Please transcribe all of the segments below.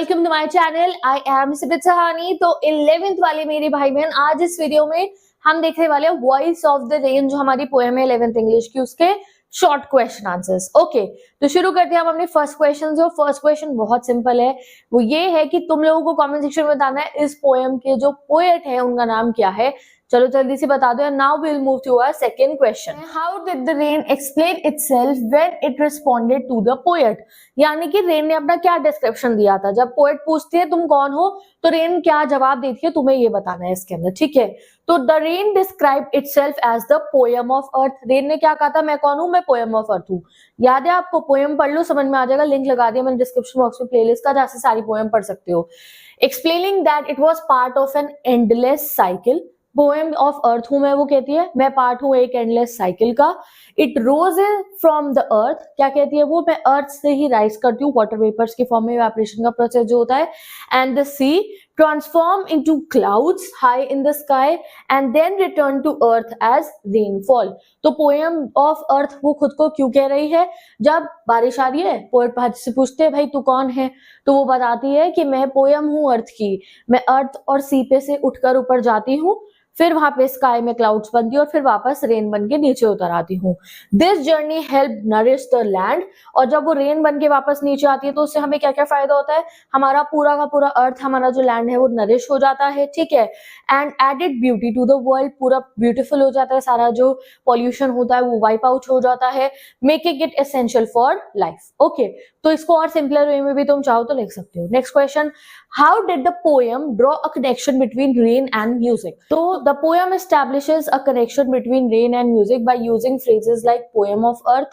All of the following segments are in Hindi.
Welcome to my channel. I am Sibit Sahani. तो 11th वाले मेरे भाई बहन, आज इस वीडियो में हम देखने वाले हैं वॉइस ऑफ द रेन, जो हमारी पोएम है 11th इंग्लिश की, उसके शॉर्ट क्वेश्चन आंसर्स। ओके, तो शुरू करते हैं हम अपने फर्स्ट क्वेश्चन से। फर्स्ट क्वेश्चन बहुत सिंपल है, वो ये है कि तुम लोगों को कमेंट सेक्शन में बताना है इस पोएम के जो पोएट है उनका नाम क्या है। चलो जल्दी से बता दो। Now we will move to our second question. How did the rain explain itself when it responded to the poet? यानी कि रेन ने अपना क्या डिस्क्रिप्शन दिया था। जब पोएट पूछती है तुम कौन हो, तो रेन क्या जवाब देती है, तुम्हें ये बताना है इसके अंदर। ठीक है, तो the rain describe itself as the poem of earth. Rain ने क्या कहा था? मैं कौन हूं? मैं पोएम ऑफ अर्थ हूं। याद है आपको? पोएम पढ़ लो, समझ में आ जाएगा। लिंक लगा दिया मैंने डिस्क्रिप्शन बॉक्स में प्लेलिस्ट का, जहां से सारी पोएम पढ़ सकते हो। Explaining that it was part of an endless cycle. Poem of earth हूं मैं, वो कहती है मैं पार्ट हूं एक एंडलेस साइकिल का। It rose from the earth, क्या कहती है वो? मैं अर्थ से ही राइज करती हूँ, वाटर वेपर्स के फॉर्म में इवेपोरेशन का प्रोसेस जो होता है। And the sea transform into clouds high in the sky and then return to earth as rainfall. तो पोएम ऑफ अर्थ वो खुद को क्यों कह रही है? जब बारिश आ रही है, पोएट से पूछते हैं भाई तू कौन है, तो वो बताती है कि मैं पोएम हूं अर्थ की। मैं अर्थ और सी पे से उठकर ऊपर जाती हूँ, फिर वहां पे स्काई में क्लाउड्स बनती है और फिर वापस रेन बन के नीचे उतर आती हूँ। This journey help nourish the land. और जब वो रेन बन के वापस नीचे आती है तो उससे हमें क्या क्या फायदा होता है? हमारा पूरा का पूरा अर्थ, हमारा जो लैंड है वो नरिश हो जाता है। ठीक है, and added beauty to the world. पूरा ब्यूटीफुल हो जाता है, सारा जो पॉल्यूशन होता है वो वाइप आउट हो जाता है, making it essential for life. Okay, तो इसको और सिंपलर वे में भी तुम चाहो तो लिख सकते हो। Next question, how did the poem draw a connection between rain and music? तो the poem establishes a connection between rain and music by using phrases like poem of earth.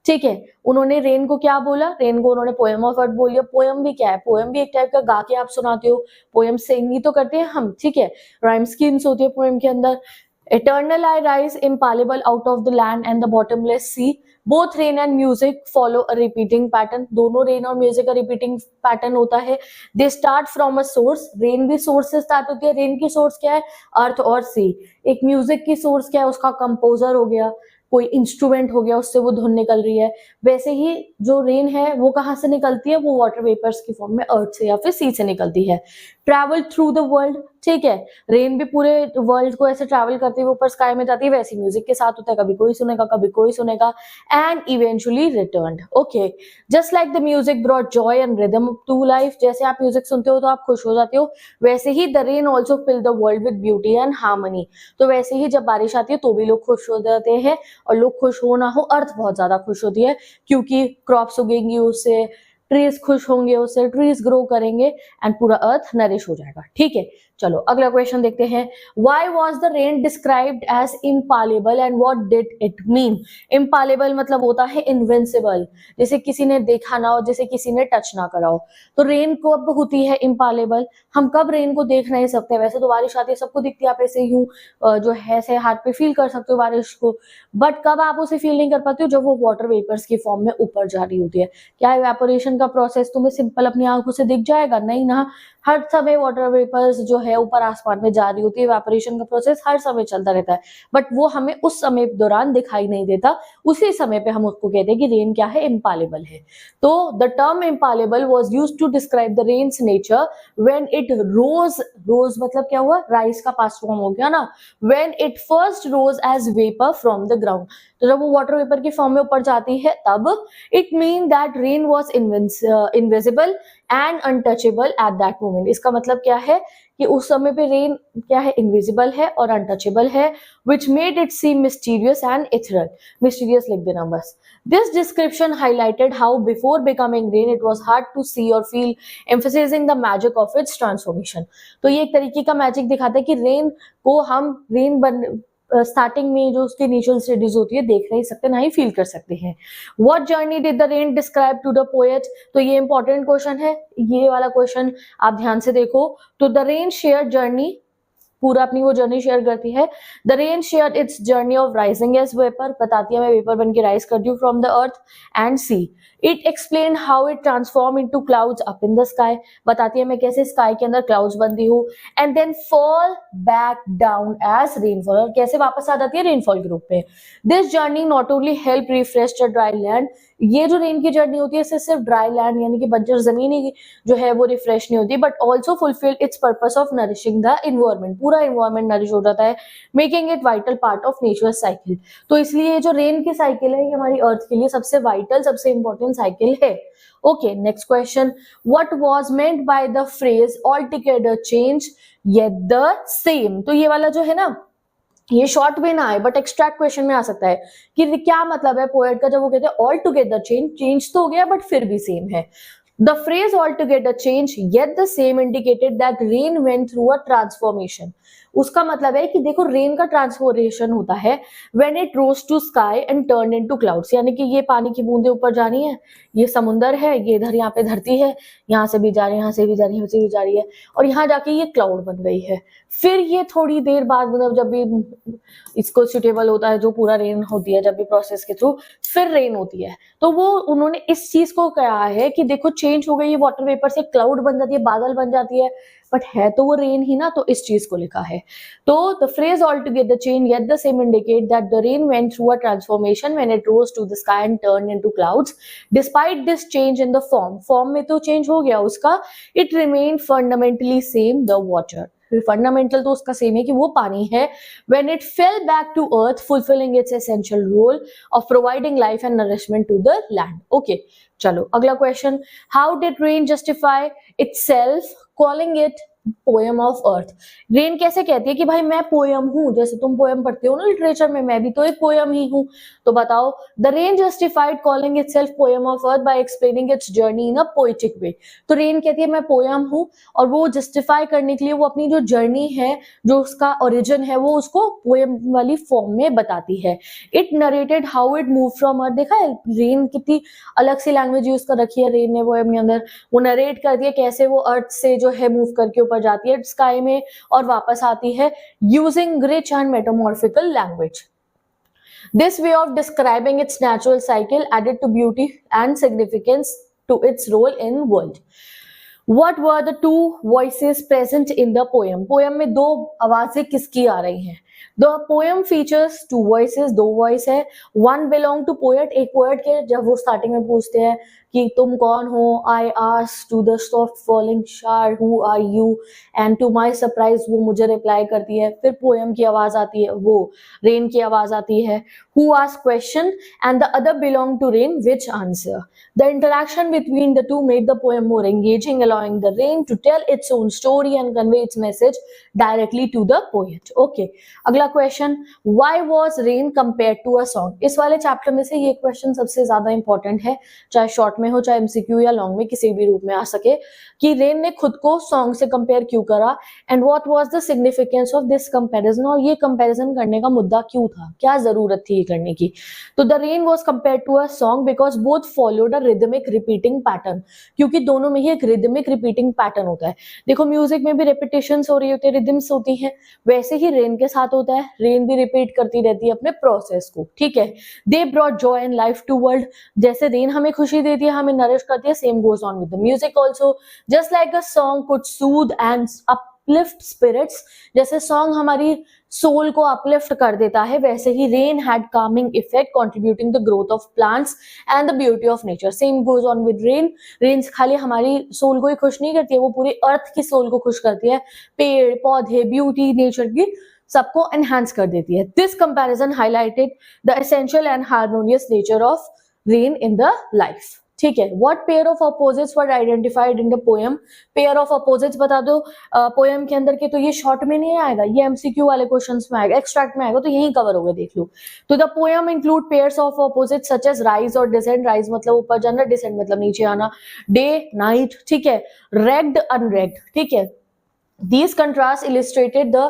ठीक है, उन्होंने रेन को क्या बोला? रेन को उन्होंने पोएम ऑफ अर्थ बोलिए। पोएम भी क्या है? पोएम भी एक टाइप का गा के आप सुनाते हो, पोएम सिंग ही तो करते हैं हम। ठीक है, राइम स्कीम्स होती है पोएम के अंदर। Eternal I rise impalpable out of the land and the bottomless sea. Both rain and music follow a repeating pattern. दोनों रेन और म्यूजिक का रिपीटिंग पैटर्न होता है। They start from a source. Rain भी सोर्स से स्टार्ट होती है। रेन की सोर्स क्या है? अर्थ और सी। एक म्यूजिक की सोर्स क्या है? उसका कंपोजर हो गया, कोई इंस्ट्रूमेंट हो गया, उससे वो धुन निकल रही है। वैसे ही जो रेन है वो कहाँ से निकलती है? वो वाटर वेपर्स की फॉर्म में अर्थ से या फिर सी से निकलती है। Travel through the world. ठीक है, रेन भी पूरे वर्ल्ड को ऐसे ट्रैवल करते हुए ऊपर स्काई में जाती है, वैसे म्यूजिक के साथ होता है, कभी कोई सुनेगा कभी कोई सुनेगा। And eventually returned. Okay, just like the music brought joy and rhythm to life. जैसे आप म्यूजिक सुनते हो तो आप खुश हो जाते हो, वैसे ही the rain also fill the world with beauty and harmony. तो वैसे ही जब बारिश आती है तो भी लोग खुश हो जाते हैं, और लोग खुश हो ना हो, अर्थ बहुत ज्यादा खुश होती है, क्योंकि क्रॉप्स उगेंगी उससे, ट्रीज खुश होंगे उससे, ट्रीज ग्रो करेंगे एंड पूरा अर्थ नरिश हो जाएगा। ठीक है, चलो अगला क्वेश्चन देखते हैं। Why was the rain described as impalpable and what did it mean? Impalpable मतलब होता है invincible, जैसे किसी ने देखा ना हो, जैसे किसी ने टच ना करा हो। तो रेन कब होती है impalpable? हम कब रेन को देख नहीं सकते? वैसे तो बारिश आती है सबको दिखती है, आप ऐसे यूं जो है से हाथ पे फील कर सकते हो बारिश को, बट कब आप उसे फील नहीं कर पाते हो? जब वो वाटर वेपर्स की फॉर्म में ऊपर जा रही होती है। क्या इवेपोरेशन का प्रोसेस तुम्हें सिंपल अपनी आंखों से दिख जाएगा? नहीं ना, हर समय वाटर वेपर्स जो है ऊपर आसमान में जा रही होती है। इवेपोरेशन का प्रोसेस हर समय चलता रहता है, बट वो हमें उस समय दौरान दिखाई नहीं देता। उसी समय पे हम उसको कहते हैं कि रेन क्या है? इम्पालेबल है। तो the term impalpable was used to describe the rain's nature when it rose. Rose मतलब क्या हुआ? राइज का पास्ट फॉर्म हो गया ना। When it first rose as vapour from the ground. तो जब वो वाटर वेपर की फॉर्म में ऊपर जाती है तब it mean that rain was invisible and untouchable at that moment. इसका मतलब क्या है कि उस समय पे रेन क्या है? इनविजिबल है और अनटचेबल है, which made it seem mysterious and ethereal. Mysterious लिख देना बस। This description highlighted how before becoming rain it was hard to see or feel, emphasizing the magic of its transformation. तो ये एक तरीके का मैजिक दिखाता है कि रेन को हम स्टार्टिंग में जो उसकी इनिशियल स्टेजेस होती है देख नहीं सकते, ना ही फील कर सकते हैं। What journey did the rain describe to the poet? तो ये इंपॉर्टेंट क्वेश्चन है, ये वाला क्वेश्चन आप ध्यान से देखो। तो द रेन शेयर जर्नी, पूरा अपनी वो जर्नी शेयर करती है। The rain share its journey of rising as vapour, बताती है मैं वेपर बन के राइज करती हूँ from the earth and sea. It explain how it transform into clouds up in the sky, बताती है मैं कैसे स्काई के अंदर क्लाउड्स बनती हूँ। And then fall back down as rainfall, और कैसे वापस आ जाती है रेनफॉल के रूप में। This journey not only help refresh the dry land, ये जो रेन की जर्नी होती है इससे सिर्फ ड्राई लैंड यानी कि बंजर जमीन ही जो है वो रिफ्रेश नहीं होती, but also fulfil it's purpose of nourishing the environment. पूरा इन्वायरमेंट नरिश हो जाता है, making it vital part of nature cycle. तो इसलिए ये जो रेन की साइकिल है ये हमारी अर्थ के लिए सबसे वाइटल, सबसे इंपॉर्टेंट साइकिल है। Okay, next question, what was meant by the phrase altogether change yet the same. तो ये वाला जो है ना, ये शॉर्ट में ना आए बट एक्सट्रैक्ट क्वेश्चन में आ सकता है कि क्या मतलब है पोएट का जब वो कहते हैं ऑल टुगेदर चेंज, चेंज तो हो गया बट फिर भी सेम है। The phrase altogether change yet the same indicated that rain went through a transformation. उसका मतलब है कि देखो रेन का ट्रांसफॉर्मेशन होता है when it rose to sky and turn into clouds, यानी कि ये पानी की बूंदें ऊपर जा रही है, ये समुंदर है, ये इधर यहाँ पे धरती है, यहाँ से भी जा रही है, यहाँ से भी जा रही है, यहाँ से भी जा रही है, और यहाँ जाके ये क्लाउड बन गई है। फिर ये थोड़ी देर बाद मतलब जब भी इसको सुटेबल होता है, जो पूरा रेन होती है जब भी प्रोसेस के थ्रू फिर रेन होती है, तो वो उन्होंने इस चीज को कहा है कि देखो चेंज हो गई है, वाटर वेपर से क्लाउड बन जाती है, बादल बन जाती है, बट है तो वो रेन ही ना, तो इस चीज को लिखा है। तो the phrase altogether change yet the same indicate that the rain went through a transformation when it rose to the sky and turn into clouds despite this change in the form में तो चेंज हो गया उसका, it remain fundamentally same the water. Fundamental तो उसका सेम है कि वो पानी है। when it fell back to earth fulfilling its essential role of providing life and nourishment to the land. Okay, चलो अगला question, how did rain justify itself calling it poem of earth. Rain कैसे कहती है कि भाई मैं पोएम हूं, जैसे तुम पोएम पढ़ते हो ना लिटरेचर में, मैं भी तो एक पोएम ही हूं। तो बताओ, the rain justified calling itself poem of earth by explaining it's journey in a poetic वे। तो रेन कहती है मैं पोएम हूं, और वो जस्टिफाई करने के लिए वो अपनी जो जर्नी है, जो उसका ओरिजिन है, वो उसको पोएम वाली फॉर्म में बताती है। It narrated how it move from earth. देखा है रेन कितनी अलग सी लैंग्वेज यूज कर रखी है रेन ने पोएम के अंदर। वो नरेट करती है कैसे वो अर्थ से जो है मूव करके ऊपर जाती है स्काई में और वापस आती है, using rich and metamorphical language. This way of describing its natural cycle added to beauty and significance to its role in world. What were the two voices present in the poem? Poem में दो आवाजें किसकी आ रही हैं? The poem features two voices, दो वॉइस है। One belong to poet, एक पोएट के जब वो स्टार्टिंग में पूछते हैं कि तुम कौन हो, I asked to the soft falling shower who are you, and to my surprise वो मुझे रिप्लाई करती है। फिर पोएम की आवाज आती है, वो रेन की आवाज आती है, who asked question and the other belong to rain, which answer. The interaction between the two made the poem more engaging, allowing the rain to tell its own story and convey its message directly to the poet. Okay, अगला question, why was rain compared to a song? इस वाले चैप्टर में से ये क्वेश्चन सबसे ज्यादा इंपॉर्टेंट है, चाहे शॉर्ट में हो, चाहे एमसीक्यू या लॉन्ग में, किसी भी रूप में आ सके, कि रेन ने खुद को सॉन्ग से कंपेयर क्यों करा, and what was the significance of this comparison, और ये कंपैरिजन करने का मुद्दा क्यों था, क्या जरूरत थी ये करने की। तो the rain was compared to a song because both followed a rhythmic repeating pattern, क्योंकि दोनों में ही एक रिदमिक रिपीटिंग पैटर्न होता है। देखो म्यूजिक में भी रिपीटेशंस हो रही होती है, रिदम्स होती हैं, वैसे ही रेन के साथ होता है, रेन भी रिपीट करती रहती है अपने प्रोसेस को, ठीक है। They brought joy and life to world, जैसे रेन हमें खुशी देती है, हमें नरिश करती है, same goes on with the music also. Just like a song could soothe and uplift spirits, जैसे सॉन्ग हमारी सोल को अपलिफ्ट कर देता है, वैसे ही rain had calming effect contributing the growth of plants and the beauty of nature. Same goes on with rain, rain खाली हमारी सोल को ही खुश नहीं करती है, वो पूरी अर्थ की सोल को खुश करती है, पेड़ पौधे ब्यूटी नेचर की सबको एनहांस कर देती है। This comparison highlighted the essential and harmonious nature of rain in the life, ठीक है। What pair of opposites were identified in the poem, pair of opposites बता दो पोएम के अंदर के, तो ये शॉर्ट में नहीं आएगा, ये एमसीक्यू वाले क्वेश्चंस में आएगा, एक्सट्रैक्ट में आएगा, तो यही कवर होगा, देख लो। तो the poem include pairs of opposites such as rise और डिसेंड, राइज मतलब ऊपर जाना, डिसेंड मतलब नीचे आना, डे नाइट, ठीक है, रेग्ड अनरेग्ड, ठीक है। These contrasts illustrated the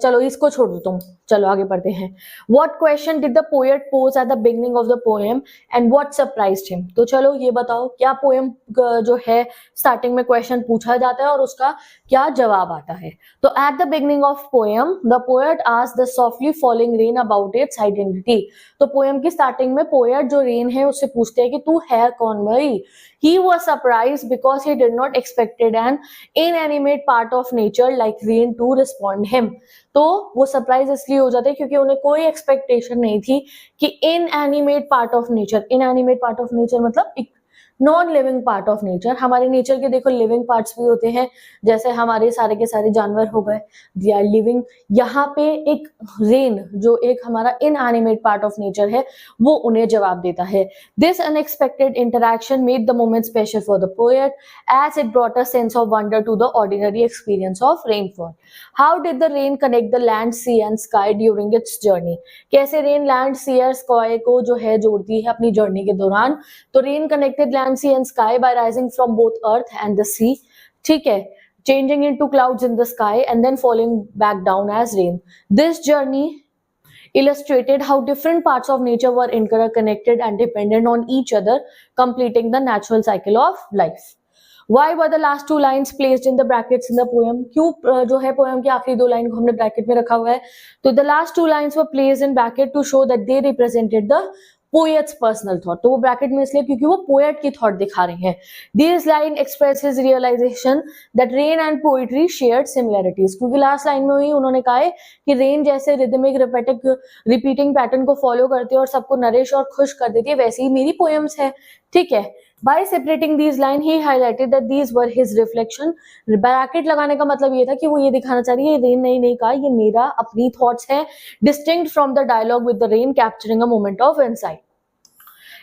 चलो इसको छोड़ दो तुम, चलो आगे बढ़ते हैं। What question did the poet pose at the beginning of the poem and what surprised him? तो चलो ये बताओ, क्या पोएम जो है स्टार्टिंग में क्वेश्चन पूछा जाता है और उसका क्या जवाब आता है। तो at the beginning of poem the poet asked the softly falling rain about its identity। तो पोएम की स्टार्टिंग में पोएट जो रेन है उससे पूछते हैं कि तू है कौन भाई, He was surprised because he did not expected an inanimate part of nature like rain to respond him. तो वो सरप्राइज इसलिए हो जाते हैं क्योंकि उन्हें कोई एक्सपेक्टेशन नहीं थी कि inanimate part of nature, inanimate part of nature मतलब एक non living part of nature. हमारे नेचर के देखो लिविंग पार्ट्स भी होते हैं, जैसे हमारे सारे के सारे जानवर हो गए, दे आर लिविंग। यहाँ पे एक रेन जो एक हमारा इनएनिमेट पार्ट ऑफ नेचर है वो उन्हें जवाब देता है। This unexpected interaction made the moment special for the poet as it brought a sense of wonder to the ordinary experience of rainfall. How did the rain connect the land, sea and sky during its journey? कैसे रेन लैंड, सी और स्काई को जो है जोड़ती है अपनी जर्नी के दौरान? तो rain connected land, sea and sky by rising from both earth and the sea, ठीक है, changing into clouds in the sky and then falling back down as rain. This journey illustrated how different parts of nature were interconnected and dependent on each other, completing the natural cycle of life. Why were the last two lines placed in the brackets in the poem? क्यों जो है पोएम की आखिरी दो लाइन को हमने ब्रैकेट में रखा हुआ है? तो the last two lines were placed in bracket to show that they represented the poet's personal thought. तो वो ब्रैकेट में इसलिए क्योंकि वो पोएट की थॉट दिखा रहे हैं. This line express his realization that rain and poetry shared similarities. क्योंकि लास्ट लाइन में ही उन्होंने कहा है कि रेन जैसे रिदमिक रिपीटिंग पैटर्न को फॉलो करती है और सबको नरिश और खुश कर देती है, वैसे ही मेरी पोएम्स है, ठीक है. By separating these lines, he highlighted that these were his reflection. Bracket लगाने का मतलब ये था कि वो ये दिखाना चाह रही है रेन नहीं कहा, ये मेरा अपनी थॉट्स है, distinct from the dialogue with the rain, capturing a moment of insight.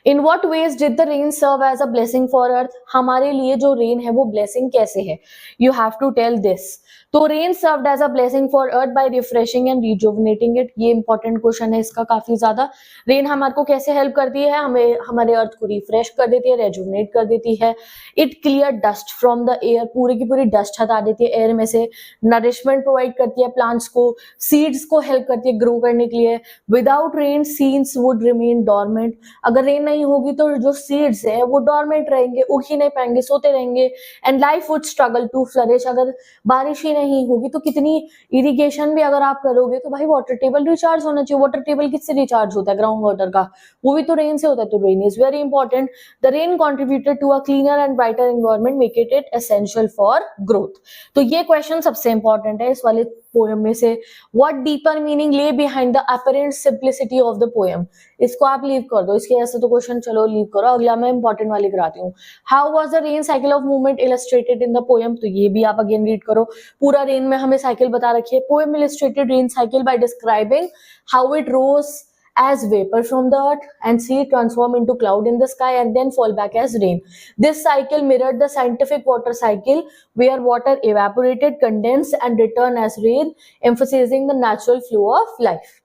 In what ways did the rain serve as a blessing for earth? हमारे लिए जो रेन है वो ब्लेसिंग कैसे है? You have to tell this. तो rain served as a blessing for earth by refreshing and rejuvenating it. ये इंपॉर्टेंट क्वेश्चन है इसका काफी ज्यादा. रेन हमारे को कैसे हेल्प करती है? हमें हमारे अर्थ को रिफ्रेश कर देती है, रेजुवनेट कर देती है. It clear dust from the air, पूरी की पूरी डस्ट हटा देती है एयर में से. नरिशमेंट प्रोवाइड करती है प्लांट्स को, सीड्स को हेल्प करती है ग्रो करने के लिए. Without rain seeds would remain dormant. अगर रेन नहीं होगी तो जो सीड्स है वो डॉर्मेंट रहेंगे, उग ही नहीं पाएंगे, सोते रहेंगे. And life would struggle to flourish. अगर बारिश ही नहीं होगी तो कितनी इरिगेशन भी अगर आप करोगे तो भाई वाटर टेबल रिचार्ज होना चाहिए. वाटर टेबल किससे रिचार्ज होता है? ग्राउंड वाटर का, वो भी तो रेन से होता है. तो rain is very important. The rain contributed to a cleaner and brighter environment, make it essential for growth. तो ये क्वेश्चन सबसे इंपॉर्टेंट है इस वाले पोएम में से. व्हाट डीपर मीनिंग ले behind the apparent simplicity of the poem. इसको आप लीव कर दो, इसके ऐसे तो क्वेश्चन चलो लीव करो. अगला मैं इंपॉर्टेंट वाली कराती हूँ. How was the rain cycle of movement illustrated in the poem. तो ये भी आप अगेन रीड करो. पूरा रेन में हमें साइकिल बता रखी है. Poem illustrated rain cycle by describing how it rose as vapor from the earth and see it transform into cloud in the sky and then fall back as rain. This cycle mirrored the scientific water cycle where water evaporated, condensed and returned as rain, emphasizing the natural flow of life.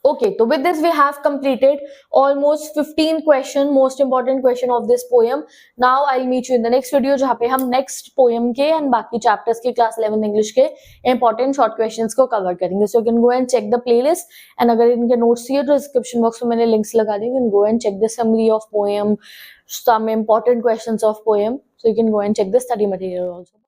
Okay, so with this we have completed almost 15 question, most important question of this poem. Now I'll meet you in the next video जहाँ पे हम next poem के and बाकी chapters के class 11 English के important short questions को cover करेंगे. So you can go and check the playlist and अगर इनके notes चाहिए तो description box में मैंने links लगा दी. You can go and check the summary of poem, some important questions of poem. So you can go and check the study material also.